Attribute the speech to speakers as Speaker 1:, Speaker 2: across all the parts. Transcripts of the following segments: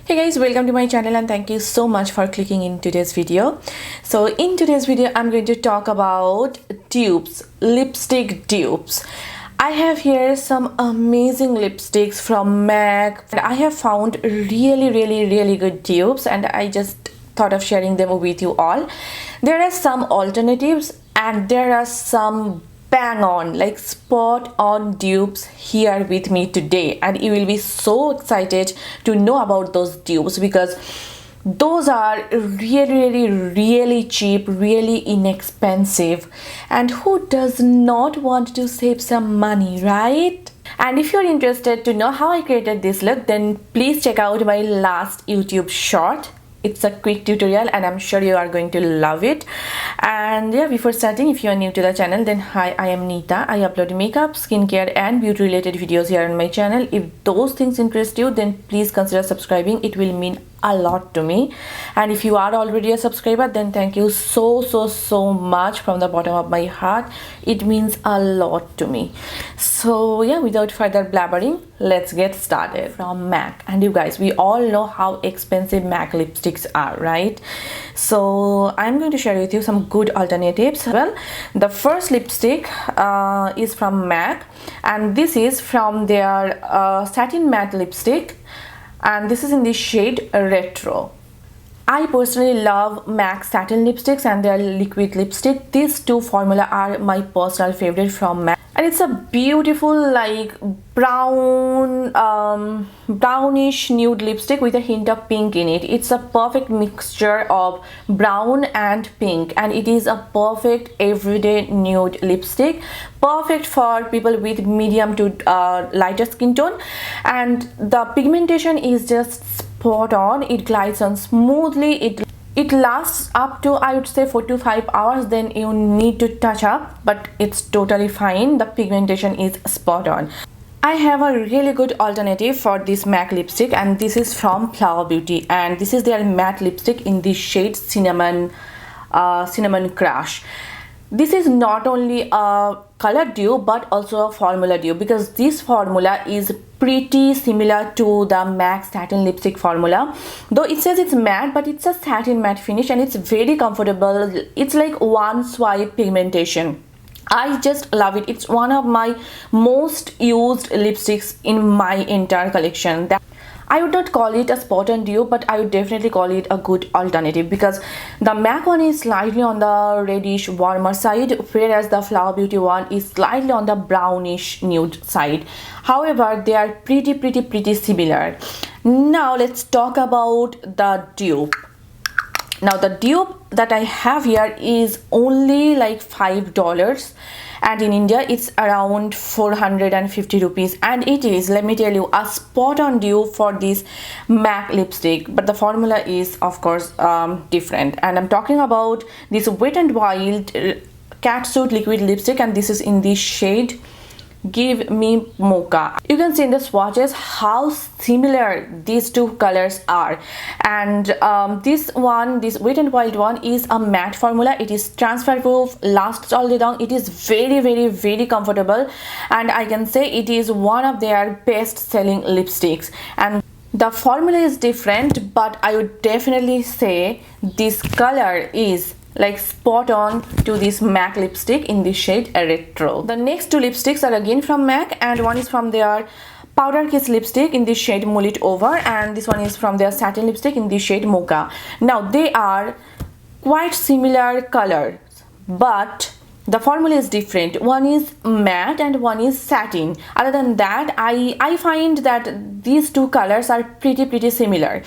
Speaker 1: Hey guys, welcome to my channel and thank you so much for clicking in today's video. So in today's video I'm going to talk about dupes, lipstick dupes. I have here some amazing lipsticks from MAC. I have found really good dupes and I just thought of sharing them with you all. There are some alternatives and there are some bang on, like spot on dupes here with me today, and you will be so excited to know about those dupes because those are really cheap, really inexpensive, and who does not want to save some money, right? And if you're interested to know how I created this look, then please check out my last YouTube short. It's a quick tutorial and I'm sure you are going to love it. And yeah, before starting, if you are new to the channel, then hi, I am Neeta. I upload makeup, skincare and beauty related videos here on my channel. If those things interest you, then please consider subscribing. It will mean a lot to me. And if you are already a subscriber, then thank you so much from the bottom of my heart. It means a lot to me. So yeah, without further blabbering, let's get started. From MAC, and you guys, we all know how expensive MAC lipsticks are, right? So I'm going to share with you some good alternatives. Well, the first lipstick is from MAC, and this is from their Satin matte lipstick, and this is in the shade Retro. I personally love MAC satin lipsticks and their liquid lipstick. These two formula are my personal favorite from MAC, and it's a beautiful like brown brownish nude lipstick with a hint of pink in it. It's a perfect mixture of brown and pink, and it is a perfect everyday nude lipstick, perfect for people with medium to lighter skin tone, and the pigmentation is just spot on. It glides on smoothly. It lasts up to, I would say, 4 to 5 hours. Then you need to touch up, but it's totally fine. The pigmentation is spot on. I have a really good alternative for this MAC lipstick, and this is from Flower Beauty, and this is their matte lipstick in the shade Cinnamon Crush. This is not only a color dupe but also a formula dupe, because this formula is pretty similar to the MAC satin lipstick formula, though it says it's matte, but it's a satin matte finish and it's very comfortable. It's like one swipe pigmentation. I just love it. It's one of my most used lipsticks in my entire collection. I would not call it a spot on dupe, but I would definitely call it a good alternative, because the MAC one is slightly on the reddish warmer side, whereas the Flower Beauty one is slightly on the brownish nude side. However, they are pretty similar. Now let's talk about the dupe. Now the dupe that I have here is only like $5, and in India it's around 450 rupees, and it is, let me tell you, a spot on dupe for this MAC lipstick, but the formula is of course different. And I'm talking about this Wet n Wild Catsuit liquid lipstick, and this is in the shade Give Me Mocha. You can see in the swatches how similar these two colors are, and this Wet n Wild one is a matte formula. It is transfer proof, lasts all day long. It is very comfortable, and I can say it is one of their best selling lipsticks. And the formula is different, but I would definitely say this color is like spot on to this MAC lipstick in the shade Retro. The next two lipsticks are again from MAC, and one is from their Powder Kiss lipstick in the shade Mull It Over, and this one is from their satin lipstick in the shade Mocha. Now they are quite similar colors, but the formula is different. One is matte and one is satin. Other than that, I find that these two colors are pretty similar.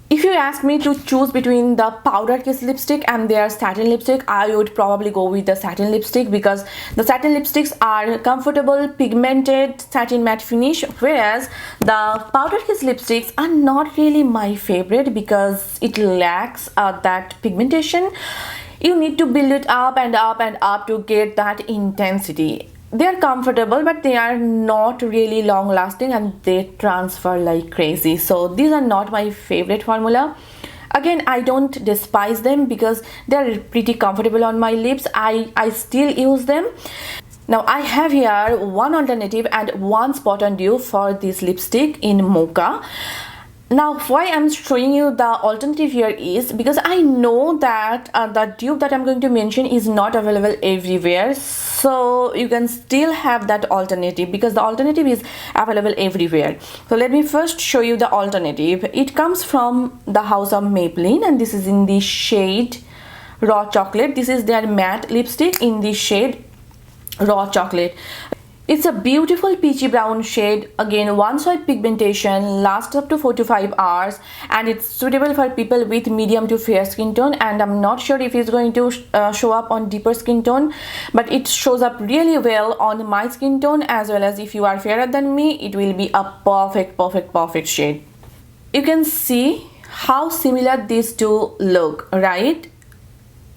Speaker 1: If you ask me to choose between the Powder Kiss lipstick and their satin lipstick, I would probably go with the satin lipstick, because the satin lipsticks are comfortable, pigmented, satin matte finish, whereas the Powder Kiss lipsticks are not really my favorite because it lacks that pigmentation. You need to build it up and up to get that intensity. They are comfortable, but they are not really long lasting and they transfer like crazy. So these are not my favorite formula. Again, I don't despise them because they are pretty comfortable on my lips. I still use them. Now I have here one alternative and one spot on dupe for this lipstick in Mocha. Now why I'm showing you the alternative here is because I know that the dupe that I'm going to mention is not available everywhere, so you can still have that alternative because the alternative is available everywhere. So let me first show you the alternative. It comes from the house of Maybelline, and this is in the shade Raw Chocolate. This is their matte lipstick in the shade Raw Chocolate. It's a beautiful peachy brown shade. Again, one swipe pigmentation, lasts up to 4 to 5 hours, and it's suitable for people with medium to fair skin tone. And I'm not sure if it's going to show up on deeper skin tone, but it shows up really well on my skin tone, as well as if you are fairer than me, it will be a perfect shade. You can see how similar these two look, right?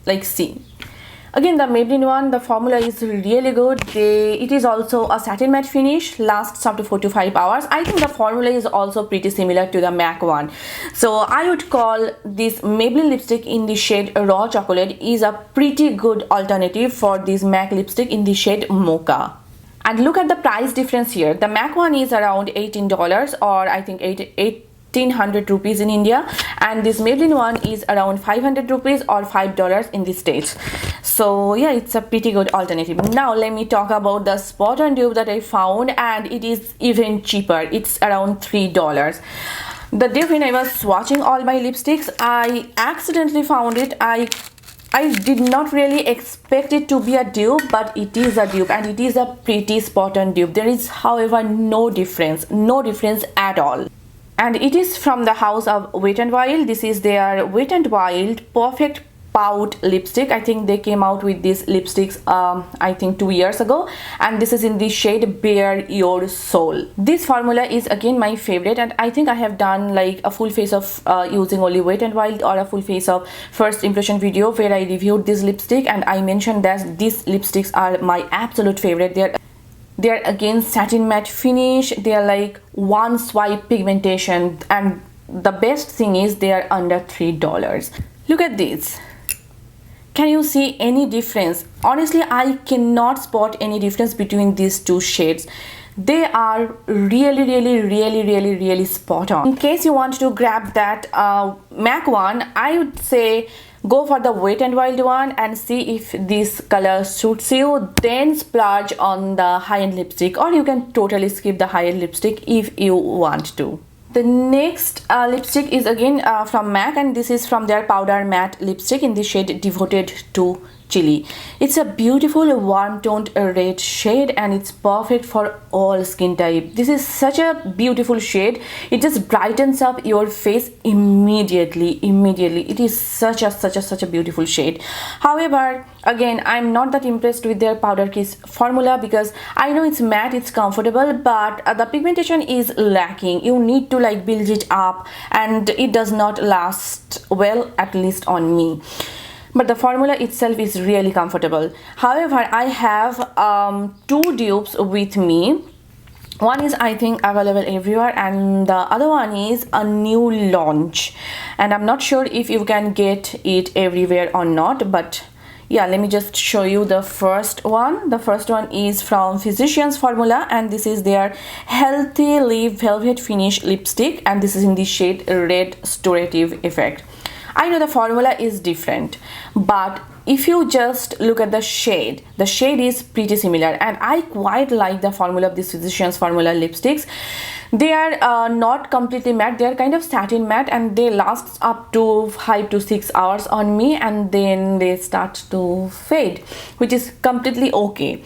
Speaker 1: Like, see. Again, the Maybelline one, the formula is really good. It is also a satin matte finish, lasts up to 4 to 5 hours. I think the formula is also pretty similar to the MAC one. So I would call this Maybelline lipstick in the shade Raw Chocolate is a pretty good alternative for this MAC lipstick in the shade Mocha. And look at the price difference here. The MAC one is around $18, or I think 1800 rupees in India, and this Maybelline one is around 500 rupees or $5 in the States. So yeah, it's a pretty good alternative. Now let me talk about the spot on dupe that I found, and it is even cheaper. It's around $3. The day when I was swatching all my lipsticks, I accidentally found it. I did not really expect it to be a dupe, but it is a dupe, and it is a pretty spot on dupe. There is, however, no difference at all. And it is from the house of Wet n Wild. This is their Wet n Wild Perfect Pout lipstick. I think they came out with these lipsticks I think 2 years ago, and this is in the shade Bare Your Soul. This formula is again my favorite, and I think I have done like a full face of using only Wet n Wild, or a full face of first impression video where I reviewed this lipstick, and I mentioned that these lipsticks are my absolute favorite. They're again satin matte finish. They are like one swipe pigmentation, and the best thing is they are under $3. Look at these. Can you see any difference? Honestly, I cannot spot any difference between these two shades. They are really spot on. In case you want to grab that MAC one, I would say go for the Wet n Wild one and see if this color suits you, then splurge on the high-end lipstick, or you can totally skip the high-end lipstick if you want to. The next lipstick is again from MAC, and this is from their powder matte lipstick in the shade Devoted to Chili. It's a beautiful warm toned red shade, and it's perfect for all skin type. This is such a beautiful shade. It just brightens up your face immediately. It is such a beautiful shade. However, again, I'm not that impressed with their powder kiss formula, because I know it's matte, it's comfortable, but the pigmentation is lacking. You need to like build it up, and it does not last well, at least on me. But the formula itself is really comfortable. However, I have two dupes with me. One is, I think, available everywhere, and the other one is a new launch, and I'm not sure if you can get it everywhere or not, but yeah, let me just show you the first one. The first one is from Physicians Formula, and this is their Healthy Lip Velvet Finish lipstick, and this is in the shade Red Storative Effect. I know the formula is different, but if you just look at the shade is pretty similar, and I quite like the formula of this Physicians Formula lipsticks. They are not completely matte, they are kind of satin matte, and they last up to 5 to 6 hours on me, and then they start to fade, which is completely okay.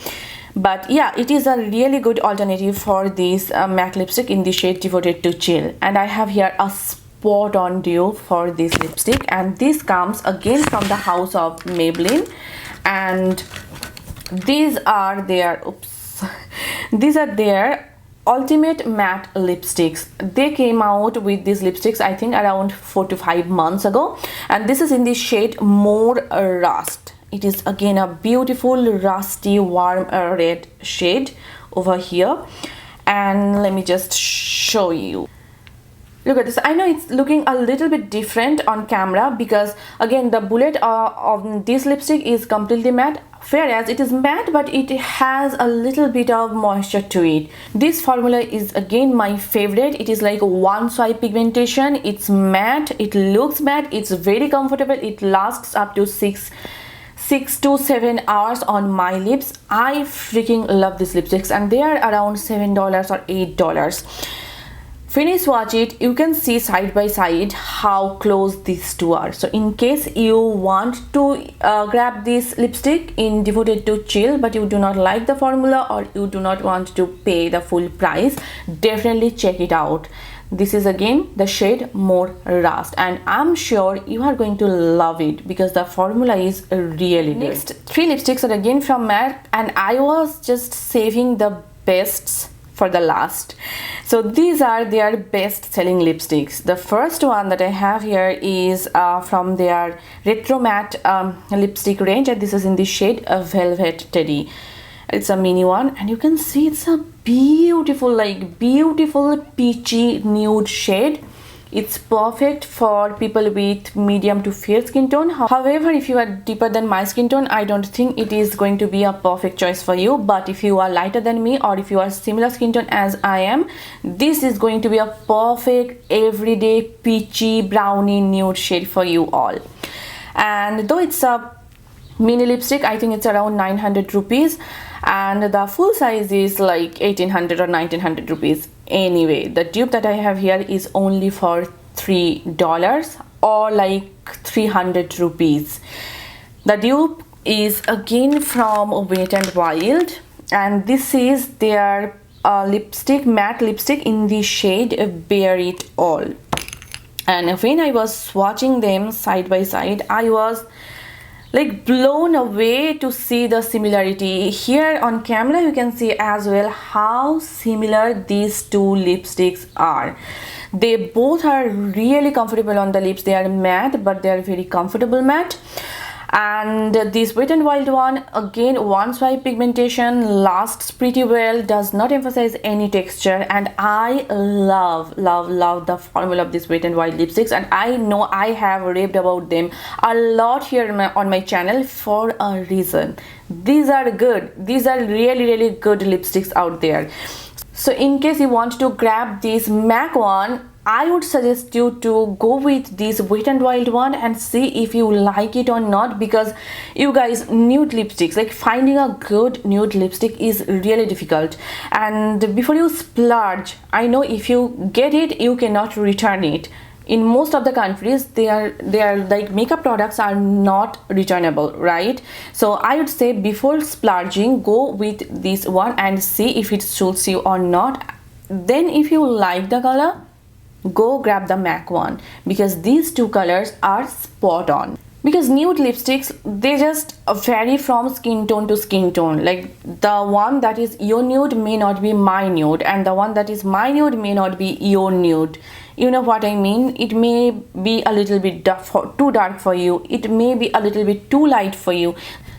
Speaker 1: But yeah, it is a really good alternative for this MAC lipstick in the shade Devoted to Chill. And I have here a spot on dupe for this lipstick, and this comes again from the house of Maybelline, and these are their Ultimate Matte lipsticks. They came out with these lipsticks I think around 4 to 5 months ago, and this is in the shade More Rust. It is again a beautiful rusty warm red shade over here, and let me just show you. Look at this. I know it's looking a little bit different on camera, because again the bullet of this lipstick is completely matte. whereas it is matte but it has a little bit of moisture to it. This formula is again my favorite. It is like one swipe pigmentation. It's matte, it looks matte, it's very comfortable, it lasts up to 6 to 7 hours on my lips. I freaking love these lipsticks and they are around $7 or $8. Finish watch it, you can see side by side how close these two are. So in case you want to grab this lipstick in Devoted to Chill but you do not like the formula or you do not want to pay the full price, definitely check it out. This is again the shade More Rust and I'm sure you are going to love it because the formula is really good. Next three lipsticks are again from Mehr and I was just saving the bests for the last. So these are their best selling lipsticks. The first one that I have here is from their Retro Matte lipstick range and this is in the shade Velvet Teddy. It's a mini one and you can see it's a beautiful, like beautiful peachy nude shade. It's perfect for people with medium to fair skin tone. However, if you are deeper than my skin tone, I don't think it is going to be a perfect choice for you. But if you are lighter than me or if you are similar skin tone as I am, this is going to be a perfect everyday peachy brownie nude shade for you all. And though it's a mini lipstick, I think it's around 900 rupees and the full size is like 1800 or 1900 rupees. Anyway, the dupe that I have here is only for $3 or like 300 rupees. The dupe is again from Wet n Wild and this is their lipstick, matte lipstick in the shade Bare It All. And when I was swatching them side by side, I was like blown away to see the similarity. Here on camera you can see as well how similar these two lipsticks are. They both are really comfortable on the lips. They are matte but they are very comfortable matte. And this Wet n Wild one, again one swipe pigmentation, lasts pretty well, does not emphasize any texture, and I love the formula of this Wet n Wild lipsticks, and I know I have raved about them a lot here on my channel for a reason. These are good. These are really good lipsticks out there. So in case you want to grab this MAC one, I would suggest you to go with this Wet n Wild one and see if you like it or not, because you guys, nude lipsticks, like finding a good nude lipstick is really difficult. And before you splurge, I know if you get it, you cannot return it. In most of the countries, they are like makeup products are not returnable, right? So I would say before splurging, go with this one and see if it suits you or not. Then if you like the color, go grab the MAC one, because these two colors are spot on. Because nude lipsticks, they just vary from skin tone to skin tone. Like the one that is your nude may not be my nude, and the one that is my nude may not be your nude. You know what I mean? It may be a little bit too dark for you. It may be a little bit too light for you.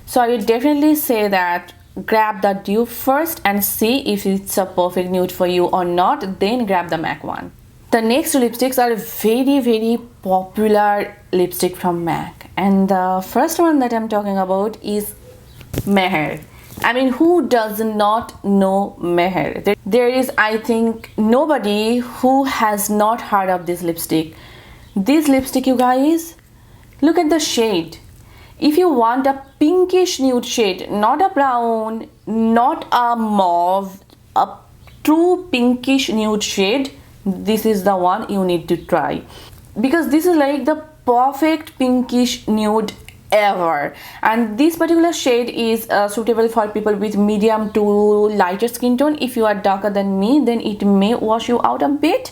Speaker 1: So I would definitely say that grab the dupe first and see if it's a perfect nude for you or not. Then grab the MAC one. The next two lipsticks are very popular lipstick from MAC, and the first one that I'm talking about is Mehr. I mean, who does not know Mehr? There is, I think, nobody who has not heard of this lipstick. This lipstick, you guys, look at the shade. If you want a pinkish nude shade, not a brown, not a mauve, a true pinkish nude shade, this is the one you need to try, because this is like the perfect pinkish nude ever. And this particular shade is suitable for people with medium to lighter skin tone. If you are darker than me, then it may wash you out a bit,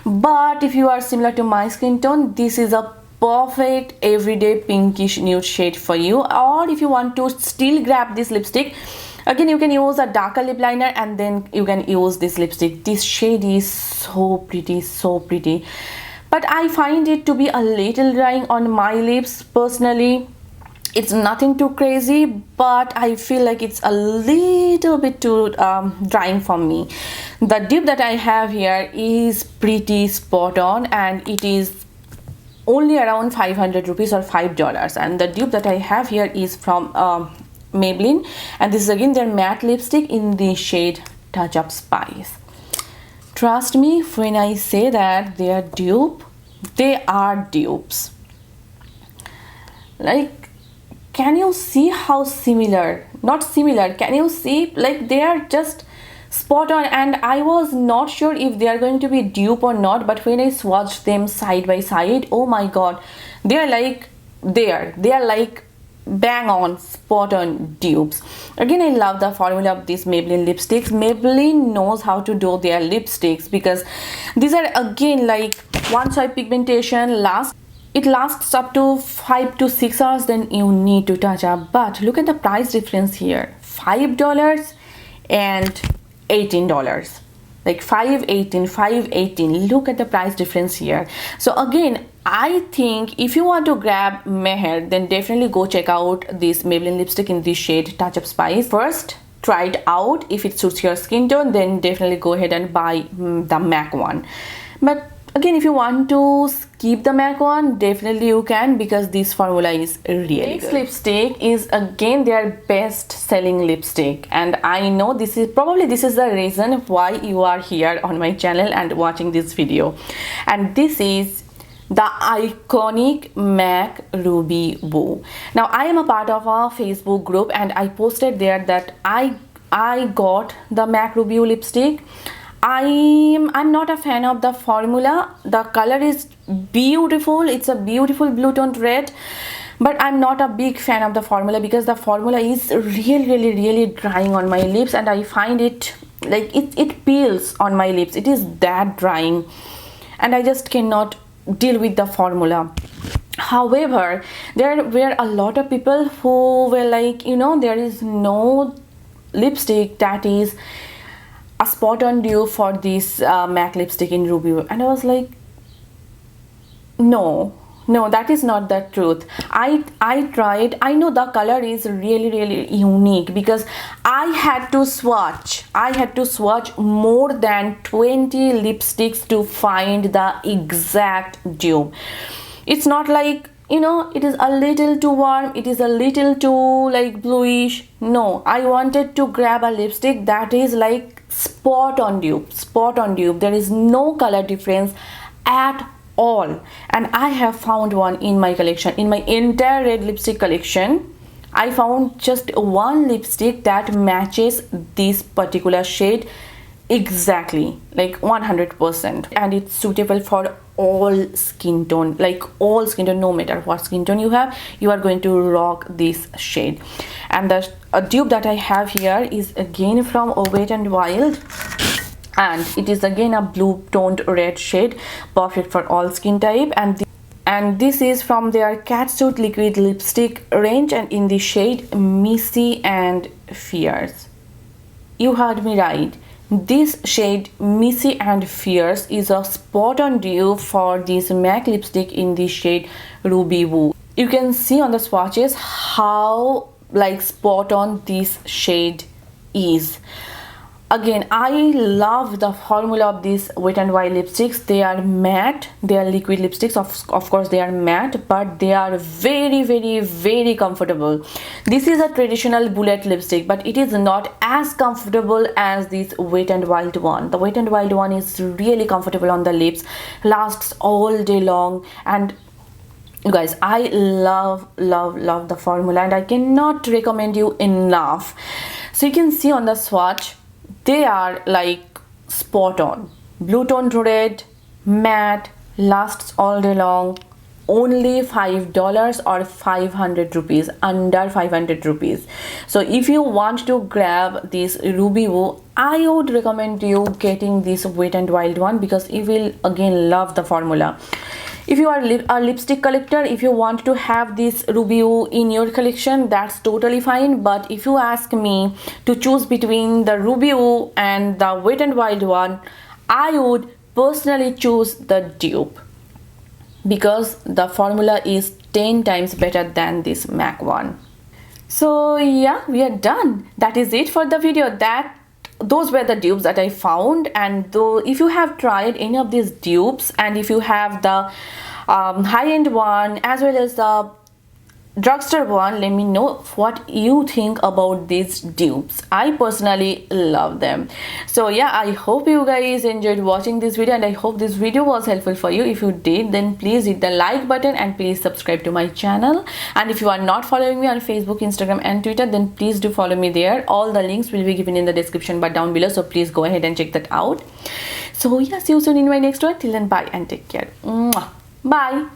Speaker 1: but if you are similar to my skin tone, this is a perfect everyday pinkish nude shade for you. Or if you want to still grab this lipstick, again, you can use a darker lip liner and then you can use this lipstick. This shade is so pretty. But I find it to be a little drying on my lips personally. It's nothing too crazy, but I feel like it's a little bit too drying for me. The dupe that I have here is pretty spot on, and it is only around 500 rupees or $5. And the dupe that I have here is from Maybelline, and this is again their matte lipstick in the shade Touch Up Spice. Trust me when I say that they are dupe. They are dupes. Like, can you see how similar? Not similar. Can you see, like, they are just spot on, and I was not sure if they are going to be dupe or not, but when I swatched them side by side, oh my god, they are like they are like bang on, spot on dupes. Again, I love the formula of these Maybelline lipsticks. Maybelline knows how to do their lipsticks, because these are again like one swipe pigmentation it lasts up to 5 to 6 hours, then you need to touch up. But look at the price difference here, $5 and $18, like $5.18. Look at the price difference here. So again, I think if you want to grab Mehr, then definitely go check out this Maybelline lipstick in this shade Touch Up Spice. First, try it out. If it suits your skin tone, then definitely go ahead and buy the MAC one. But again, if you want to skip the MAC one, definitely you can, because this formula is really good. This lipstick is again their best selling lipstick, and I know this is the reason why you are here on my channel and watching this video. And this is the iconic MAC Ruby Woo. Now, I am a part of a Facebook group, and I posted there that I got the MAC Ruby Woo lipstick. I'm not a fan of the formula. The color is beautiful. It's a beautiful blue toned red, but I'm not a big fan of the formula, because the formula is really drying on my lips, and I find it like it peels on my lips. It is that drying, and I just cannot deal with the formula. However, there were a lot of people who were like, you know, there is no lipstick that is a spot on dupe for this MAC lipstick in Ruby Woo. And I was like, no, that is not the truth. I tried. I know the color is really unique, because I had to swatch more than 20 lipsticks to find the exact dupe. It's not like, you know, it is a little too warm, it is a little too like bluish. No, I wanted to grab a lipstick that is like spot on dupe. There is no color difference at all, and I have found one in my collection. In my entire red lipstick collection, I found just one lipstick that matches this particular shade exactly, like 100%, and it's suitable for all skin tone, like all skin tone. No matter what skin tone you have, you are going to rock this shade. And the dupe that I have here is again from Wet n Wild, and it is again a blue toned red shade, perfect for all skin type. And this is from their Catsuit liquid lipstick range, and in the shade Messy and Fierce. You heard me right. This shade Messy and Fierce is a spot on dupe for this MAC lipstick in the shade Ruby Woo. You can see on the swatches how like spot on this shade is. Again, I love the formula of these Wet n Wild lipsticks. They are matte, they are liquid lipsticks, of course they are matte, but they are very comfortable. This is a traditional bullet lipstick, but it is not as comfortable as this Wet n Wild one. The Wet n Wild one is really comfortable on the lips, lasts all day long, and you guys, I love the formula, and I cannot recommend you enough. So you can see on the swatch, they are like spot on. Blue toned red, matte, lasts all day long. Only $5 or 500 rupees, under 500 rupees. So if you want to grab this Ruby Woo, I would recommend you getting this Wet n Wild one, because you will again love the formula. If you are a lipstick collector, if you want to have this Ruby Woo in your collection, that's totally fine. But if you ask me to choose between the Ruby Woo and the Wet n Wild one, I would personally choose the dupe, because the formula is 10 times better than this MAC one. So yeah, we are done. That is it for the video. Those were the dupes that I found. And though if you have tried any of these dupes, and if you have the high-end one as well as the Drugstore one, let me know what you think about these dupes. I personally love them. So yeah, I hope you guys enjoyed watching this video, and I hope this video was helpful for you. If you did, then please hit the like button and please subscribe to my channel. And if you are not following me on Facebook, Instagram and Twitter, then please do follow me there. All the links will be given in the description bar down below, so please go ahead and check that out. So yeah, see you soon in my next one. Till then, bye and take care. Mwah. Bye.